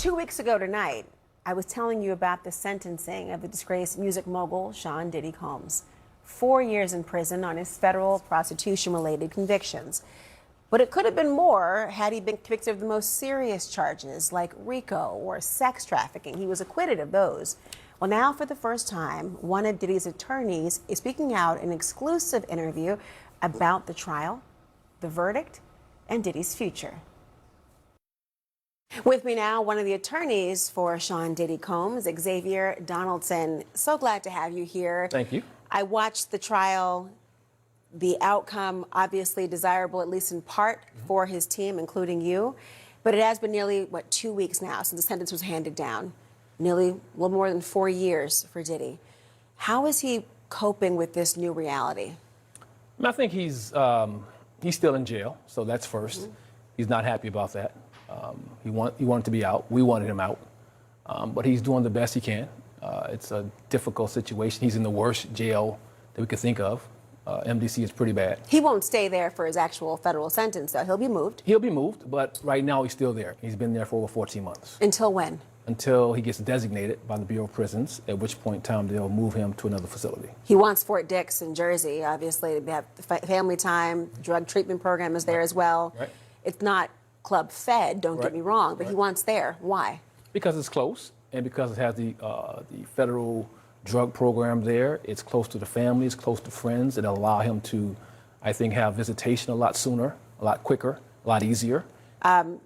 2 weeks ago tonight, I was telling you about the sentencing of the disgraced music mogul Sean Diddy Combs. 4 years in prison on his federal prostitution-related convictions. But it could have been more had he been convicted of the most serious charges like RICO or sex trafficking. He was acquitted of those. Well, now for the first time, one of Diddy's attorneys is speaking out in an exclusive interview about the trial, the verdict, and Diddy's future. With me now, one of the attorneys for Sean Diddy Combs, Xavier Donaldson. So glad to have you here. Thank you. I watched the trial. The outcome, obviously desirable, at least in part, for his team, including you. But it has been nearly, 2 weeks now since the sentence was handed down. Nearly a little more than 4 years for Diddy. How is he coping with this new reality? I think he's still in jail, so that's first. He's not happy about that. He wanted to be out. We wanted him out. But he's doing the best he can. It's a difficult situation. He's in the worst jail that we could think of. MDC is pretty bad. He won't stay there for his actual federal sentence, though. He'll be moved. He'll be moved, but right now he's still there. He's been there for over 14 months. Until when? Until he gets designated by the Bureau of Prisons, at which point in time they'll move him to another facility. He wants Fort Dix in Jersey, obviously, to have family time. The drug treatment program is there as well. Right. It's not club fed, don't get me wrong, but he wants there. Why? Because it's close, and because it has the federal drug program there. It's close to the family, it's close to friends. It'll allow him to, I think, have visitation a lot sooner, a lot quicker, a lot easier. In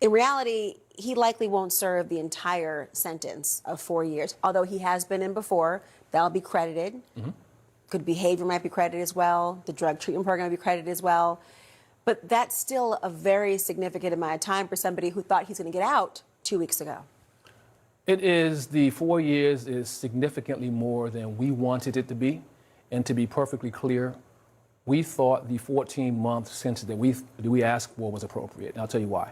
reality, he likely won't serve the entire sentence of 4 years, although he has been in before. That'll be credited. Good behavior might be credited as well. The drug treatment program will be credited as well. But that's still a very significant amount of time for somebody who thought he's going to get out 2 weeks ago. It is, the 4 years is significantly more than we wanted it to be. And to be perfectly clear, we thought the 14-month sentence that we asked for was appropriate. And I'll tell you why.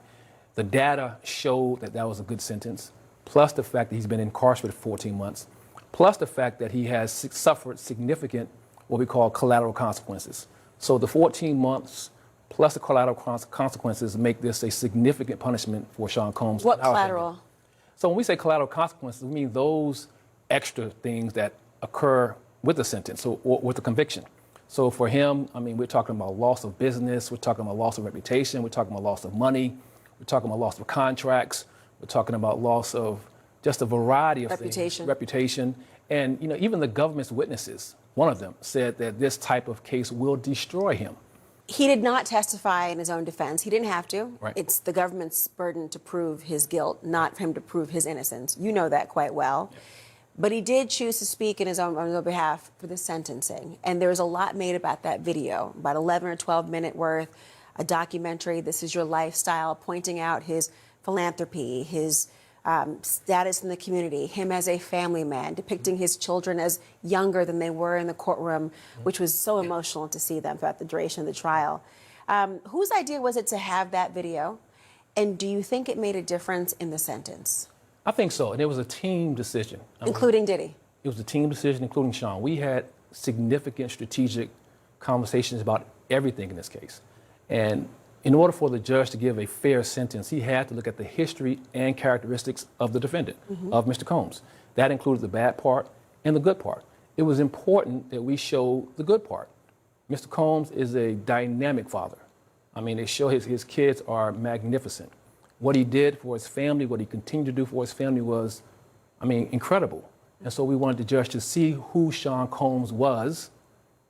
The data showed that that was a good sentence, plus the fact that he's been incarcerated for 14 months, plus the fact that he has suffered significant, what we call collateral consequences. So the 14 months plus the collateral consequences make this a significant punishment for Sean Combs. What collateral? So when we say collateral consequences, we mean those extra things that occur with the sentence or with the conviction. So for him, I mean, we're talking about loss of business, we're talking about loss of reputation, we're talking about loss of money, we're talking about loss of contracts, we're talking about loss of just a variety of things. Reputation. And you know, even the government's witnesses, one of them said that this type of case will destroy him. He did not testify in his own defense. He didn't have to. Right. It's the government's burden to prove his guilt, not for him to prove his innocence. You know that quite well. Yeah. But he did choose to speak on his own behalf for the sentencing. And there was a lot made about that video, about 11 or 12-minute worth, a documentary, This Is Your Lifestyle, pointing out his philanthropy, his status in the community, him as a family man, depicting his children as younger than they were in the courtroom, which was so emotional to see them throughout the duration of the trial. Whose idea was it to have that video? And do you think it made a difference in the sentence? I think so. And it was a team decision. Including Diddy? It was a team decision, including Sean. We had significant strategic conversations about everything in this case. And in order for the judge to give a fair sentence, he had to look at the history and characteristics of the defendant, of Mr. Combs. That included the bad part and the good part. It was important that we show the good part. Mr. Combs is a dynamic father. I mean, they show his kids are magnificent. What he did for his family, what he continued to do for his family was, I mean, incredible. And so we wanted the judge to see who Sean Combs was,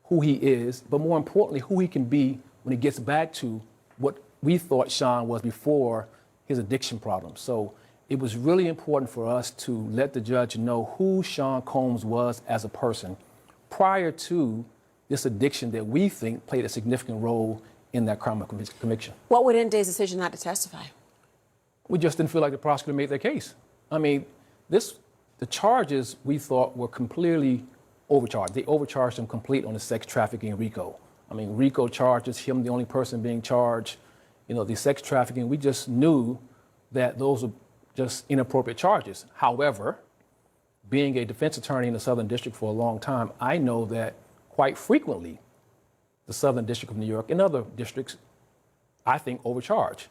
who he is, but more importantly, who he can be when he gets back to what we thought Sean was before his addiction problem. So it was really important for us to let the judge know who Sean Combs was as a person prior to this addiction that we think played a significant role in that crime of conviction. What would end his decision not to testify? We just didn't feel like the prosecutor made their case. I mean, the charges we thought were completely overcharged. They overcharged him complete on the sex trafficking RICO. I mean, RICO charges him the only person being charged. You know, the sex trafficking, we just knew that those were just inappropriate charges. However, being a defense attorney in the Southern District for a long time, I know that quite frequently the Southern District of New York and other districts, I think, overcharge.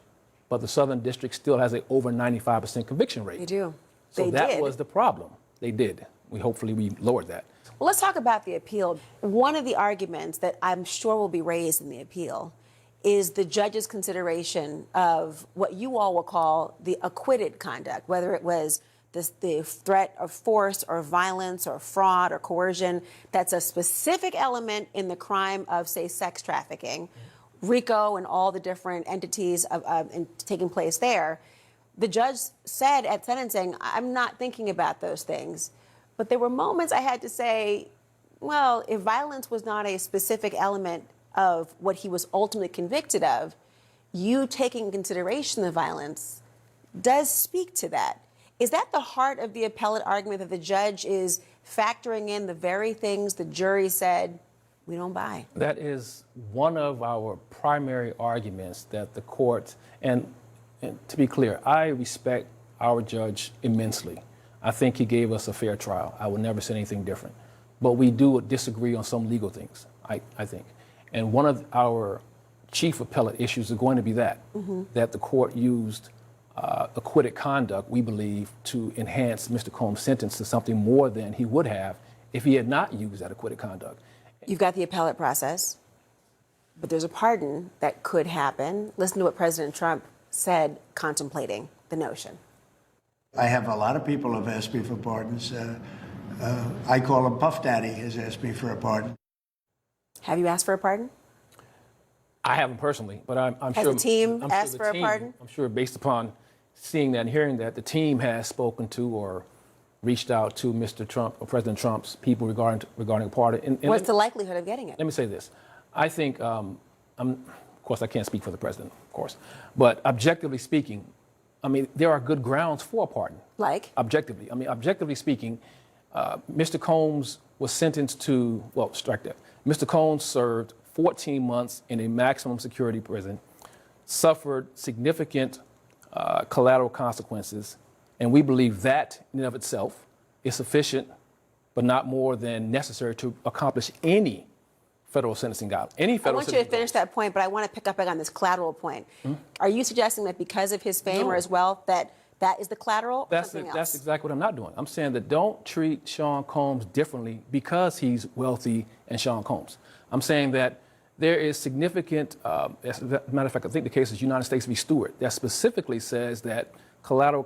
but the Southern District still has an over 95% conviction rate. They do. So They that did. was the problem. They did. Hopefully we lowered that. Well, let's talk about the appeal. One of the arguments that I'm sure will be raised in the appeal is the judge's consideration of what you all will call the acquitted conduct, whether it was the threat of force or violence or fraud or coercion. That's a specific element in the crime of, say, sex trafficking, RICO and all the different entities taking place there. The judge said at sentencing, I'm not thinking about those things. But there were moments I had to say, well, if violence was not a specific element of what he was ultimately convicted of, you taking into consideration the violence does speak to that. Is that the heart of the appellate argument, that the judge is factoring in the very things the jury said we don't buy? That is one of our primary arguments that the court, and to be clear, I respect our judge immensely. I think he gave us a fair trial. I would never say anything different. But we do disagree on some legal things, I think. And one of our chief appellate issues is going to be that the court used acquitted conduct, we believe, to enhance Mr. Combs' sentence to something more than he would have if he had not used that acquitted conduct. You've got the appellate process, but there's a pardon that could happen. Listen to what President Trump said contemplating the notion. I have a lot of people who have asked me for pardons. I call him Puff Daddy has asked me for a pardon. Have you asked for a pardon? I haven't personally, but I'm Has sure. the team I'm asked sure for a pardon? I'm sure based upon seeing that and hearing that, the team has spoken to or reached out to Mr. Trump or President Trump's people regarding a pardon. And What's the likelihood of getting it? Let me say this. I think, of course, I can't speak for the president, of course, but objectively speaking, I mean, there are good grounds for a pardon. Like? Objectively speaking, Mr. Combs was sentenced to, well, strike that. Mr. Combs served 14 months in a maximum security prison, suffered significant collateral consequences, and we believe that in and of itself is sufficient, but not more than necessary to accomplish any federal sentencing guideline. I want you to finish that point, but I want to pick up on this collateral point. Are you suggesting that because of his fame or his wealth, that is the collateral or something else? That's exactly what I'm not doing. I'm saying that don't treat Sean Combs differently because he's wealthy and Sean Combs. I'm saying that there is significant, as a matter of fact, I think the case is United States v. Stewart, that specifically says that collateral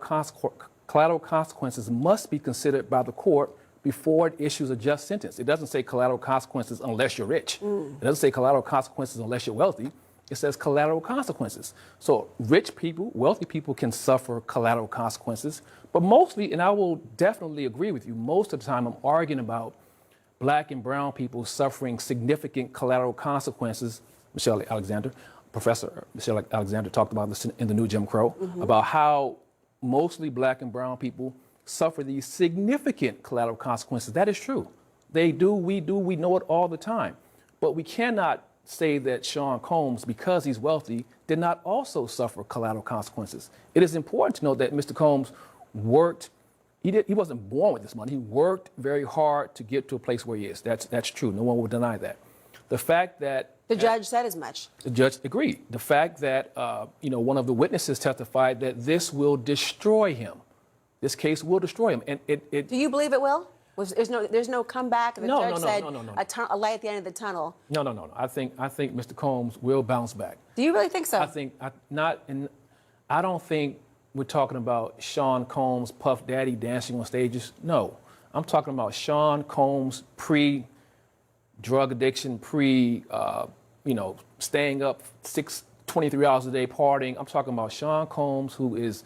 consequences must be considered by the court before it issues a just sentence. It doesn't say collateral consequences unless you're rich. It doesn't say collateral consequences unless you're wealthy. It says collateral consequences. So rich people, wealthy people can suffer collateral consequences, but mostly, and I will definitely agree with you, most of the time I'm arguing about black and brown people suffering significant collateral consequences. Professor Michelle Alexander talked about this in the new Jim Crow, about how mostly black and brown people suffer these significant collateral consequences. That is true. They do, we know it all the time. But we cannot say that Sean Combs, because he's wealthy, did not also suffer collateral consequences. It is important to note that Mr. Combs worked, he wasn't born with this money. He worked very hard to get to a place where he is. That's true. No one will deny that. The fact that the judge said as much. The judge agreed. The fact that one of the witnesses testified that this will destroy him. This case will destroy him. And Do you believe it will? There's no comeback. The judge said a light at the end of the tunnel. No. I think Mr. Combs will bounce back. Do you really think so? I don't think we're talking about Sean Combs, Puff Daddy dancing on stages. No, I'm talking about Sean Combs pre-drug addiction, staying up 23 hours a day partying. I'm talking about Sean Combs, who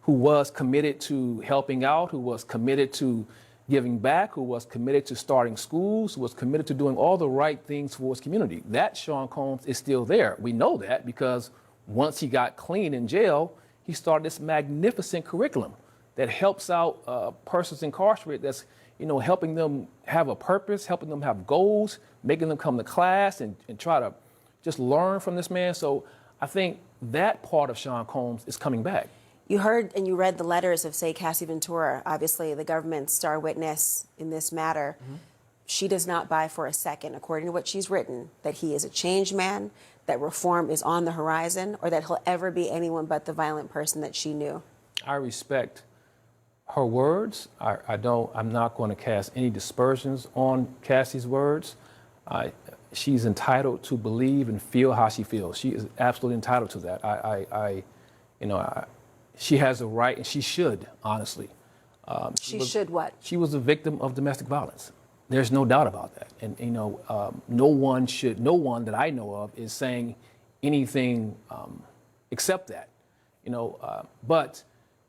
was committed to helping out, who was committed to giving back, who was committed to starting schools, who was committed to doing all the right things for his community. That Sean Combs is still there. We know that because once he got clean in jail, he started this magnificent curriculum that helps out persons incarcerated, that's helping them have a purpose, helping them have goals, making them come to class and try to just learn from this man. So I think that part of Sean Combs is coming back. You heard and you read the letters of, say, Cassie Ventura, obviously the government's star witness in this matter. she does not buy for a second, according to what she's written, that he is a changed man, that reform is on the horizon, or that he'll ever be anyone but the violent person that she knew. I respect her words. I'm not going to cast any dispersions on Cassie's words. She's entitled to believe and feel how she feels. She is absolutely entitled to that. She has a right, and she should, honestly. She should what? She was a victim of domestic violence. There's no doubt about that. And, no one that I know of is saying anything except that, but,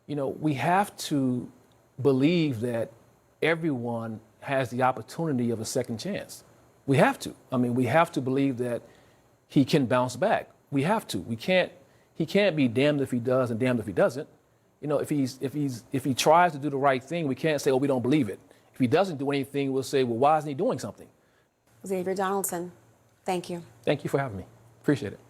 we have to believe that everyone has the opportunity of a second chance. We have to. We have to believe that he can bounce back. We have to. He can't be damned if he does and damned if he doesn't. If he tries to do the right thing, we can't say, oh, we don't believe it. If he doesn't do anything, we'll say, well, why isn't he doing something? Xavier Donaldson, thank you. Thank you for having me. Appreciate it.